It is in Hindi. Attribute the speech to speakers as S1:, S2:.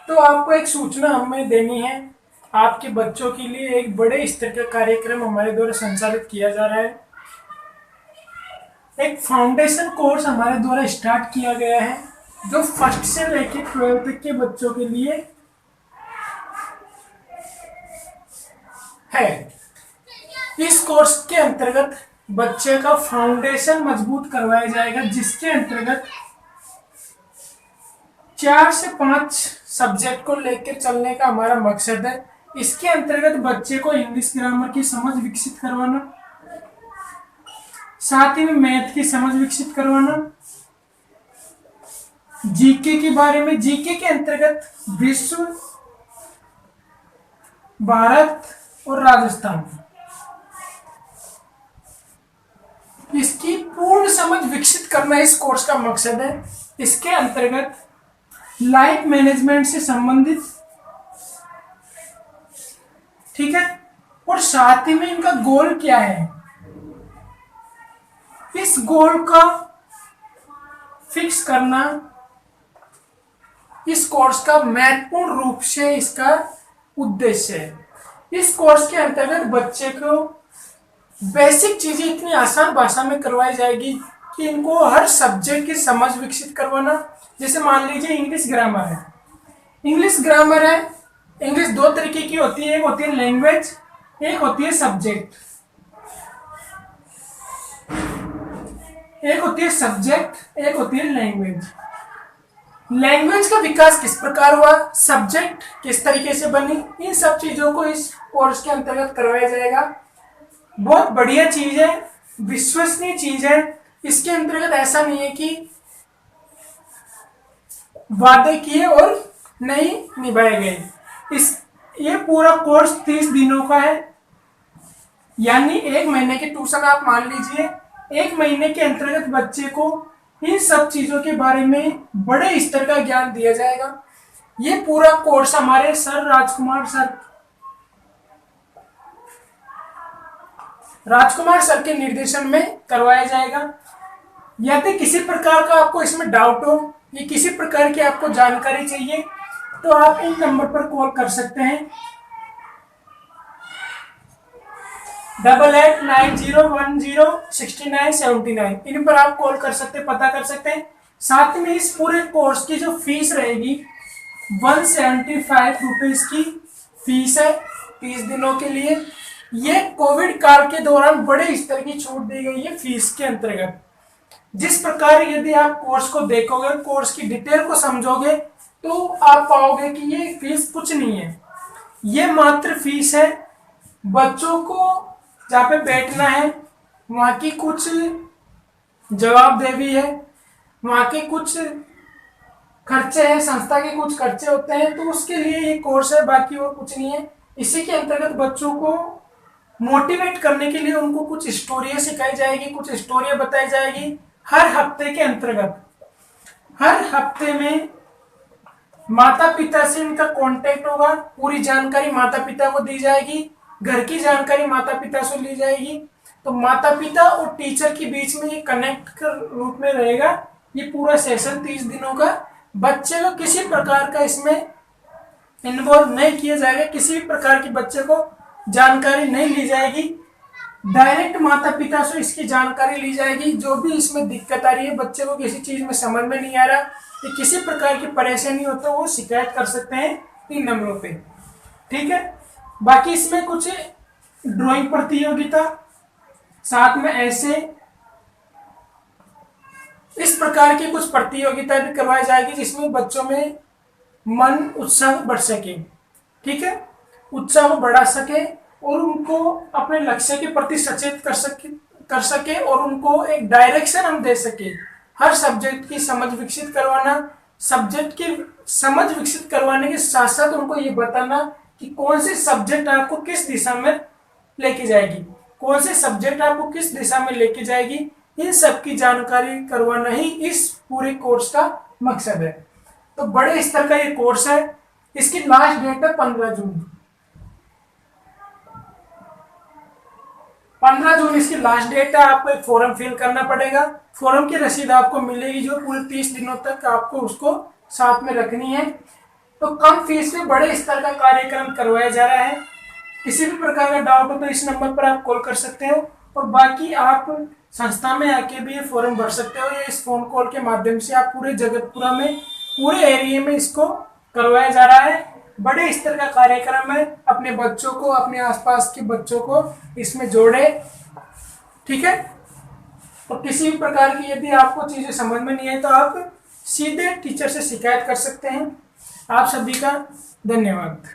S1: तो आपको एक सूचना हमें देनी है। आपके बच्चों के लिए एक बड़े स्तर का कार्यक्रम हमारे द्वारा संचालित किया जा रहा है। एक फाउंडेशन कोर्स हमारे द्वारा स्टार्ट किया गया है जो फर्स्ट से लेकर 12th तक के बच्चों के लिए है। इस कोर्स के अंतर्गत बच्चे का फाउंडेशन मजबूत करवाया जाएगा, जिसके अंतर्गत 4 से 5 सब्जेक्ट को लेकर चलने का हमारा मकसद है। इसके अंतर्गत बच्चे को इंग्लिश ग्रामर की समझ विकसित करवाना, साथ ही में मैथ की समझ विकसित करवाना, जीके के बारे में, जीके के अंतर्गत विश्व, भारत और राजस्थान, इसकी पूर्ण समझ विकसित करना इस कोर्स का मकसद है। इसके अंतर्गत लाइफ मैनेजमेंट से संबंधित, ठीक है, और साथ ही में इनका गोल क्या है, इस गोल का फिक्स करना इस कोर्स का महत्वपूर्ण रूप से इसका उद्देश्य है। इस कोर्स के अंतर्गत बच्चे को बेसिक चीजें इतनी आसान भाषा में करवाई जाएगी कि इनको हर सब्जेक्ट की समझ विकसित करवाना। जैसे मान लीजिए इंग्लिश ग्रामर है, इंग्लिश दो तरीके की होती है, एक होती है लैंग्वेज, एक होती है सब्जेक्ट। एक होती है सब्जेक्ट, एक होती है लैंग्वेज। लैंग्वेज का विकास किस प्रकार हुआ, सब्जेक्ट किस तरीके से बनी, इन सब चीजों को इस कोर्स के अंतर्गत करवाया जाएगा। बहुत बढ़िया चीज है, विश्वसनीय चीज है। इसके अंतर्गत ऐसा नहीं है कि वादे किए और नहीं निभाए गए। ये पूरा कोर्स 30 दिनों का है, यानी 1 महीने के ट्यूशन आप मान लीजिए। 1 महीने के अंतर्गत बच्चे को इन सब चीजों के बारे में बड़े स्तर का ज्ञान दिया जाएगा। ये पूरा कोर्स हमारे सर राजकुमार सर के निर्देशन में करवाया जाएगा। यदि किसी प्रकार का आपको इसमें डाउट हो या किसी प्रकार की आपको जानकारी चाहिए तो आप इन नंबर पर कॉल कर सकते हैं, 8890106979। इन पर आप कॉल कर सकते, पता कर सकते हैं। साथ में इस पूरे कोर्स की जो फीस रहेगी 175 रुपीज की फीस है 30 दिनों के लिए। ये कोविड काल के दौरान बड़े स्तर की छूट दी गई है फीस के अंतर्गत। जिस प्रकार यदि आप कोर्स को देखोगे, कोर्स की डिटेल को समझोगे, तो आप पाओगे कि ये फीस कुछ नहीं है। ये मात्र फीस है बच्चों को जहाँ पे बैठना है, वहाँ की कुछ जवाबदेही है, वहाँ के कुछ खर्चे हैं, संस्था के कुछ खर्चे होते हैं, तो उसके लिए ये कोर्स है, बाकी और कुछ नहीं है। इसी के अंतर्गत बच्चों को मोटिवेट करने के लिए उनको कुछ स्टोरियाँ सिखाई जाएगी, कुछ स्टोरियाँ बताई जाएगी हर हफ्ते के अंतर्गत। हर हफ्ते में माता पिता से इनका कांटेक्ट होगा, पूरी जानकारी माता पिता को दी जाएगी, घर की जानकारी माता पिता से ली जाएगी। तो माता पिता और टीचर के बीच में ये कनेक्ट के रूप में रहेगा ये पूरा सेशन 30 दिनों का। बच्चे को किसी प्रकार का इसमें इन्वॉल्व नहीं किया जाएगा, किसी भी प्रकार की बच्चे को जानकारी नहीं ली जाएगी, डायरेक्ट माता पिता से इसकी जानकारी ली जाएगी। जो भी इसमें दिक्कत आ रही है, बच्चे को किसी चीज में समझ में नहीं आ रहा या किसी प्रकार की परेशानी हो तो वो शिकायत कर सकते हैं इन नंबरों पे, ठीक है। बाकी इसमें कुछ ड्राइंग प्रतियोगिता, साथ में ऐसे इस प्रकार की कुछ प्रतियोगिता भी करवाई जाएगी जिसमें बच्चों में मन उत्साह बढ़ सके, ठीक है, उत्साह को बढ़ा सके और उनको अपने लक्ष्य के प्रति सचेत कर सके और उनको एक डायरेक्शन हम दे सके। हर सब्जेक्ट की समझ विकसित करवाना, सब्जेक्ट की समझ विकसित करवाने के साथ साथ उनको ये बताना कि कौन से सब्जेक्ट आपको किस दिशा में लेके जाएगी, कौन से सब्जेक्ट आपको किस दिशा में लेके जाएगी, इन सब की जानकारी करवाना ही इस पूरे कोर्स का मकसद है। तो बड़े स्तर का ये कोर्स है। इसकी लास्ट डेट है 15 जून। 15 जून इसकी लास्ट डेट है। आपको एक फॉर्म फिल करना पड़ेगा, फॉर्म की रसीद आपको मिलेगी जो पूरे 30 दिनों तक आपको उसको साथ में रखनी है। तो कम फीस में बड़े स्तर का कार्यक्रम करवाया जा रहा है। किसी भी प्रकार का डाउट हो तो इस नंबर पर आप कॉल कर सकते हो, और बाकी आप संस्था में आके भी ये फॉर्म भर सकते हो, या इस फोन कॉल के माध्यम से आप पूरे जगतपुरा में, पूरे एरिया में इसको करवाया जा रहा है। बड़े स्तर का कार्यक्रम है, अपने बच्चों को, अपने आसपास के बच्चों को इसमें जोड़े, ठीक है। और किसी भी प्रकार की यदि आपको चीजें समझ में नहीं आए तो आप सीधे टीचर से शिकायत कर सकते हैं। आप सभी का धन्यवाद।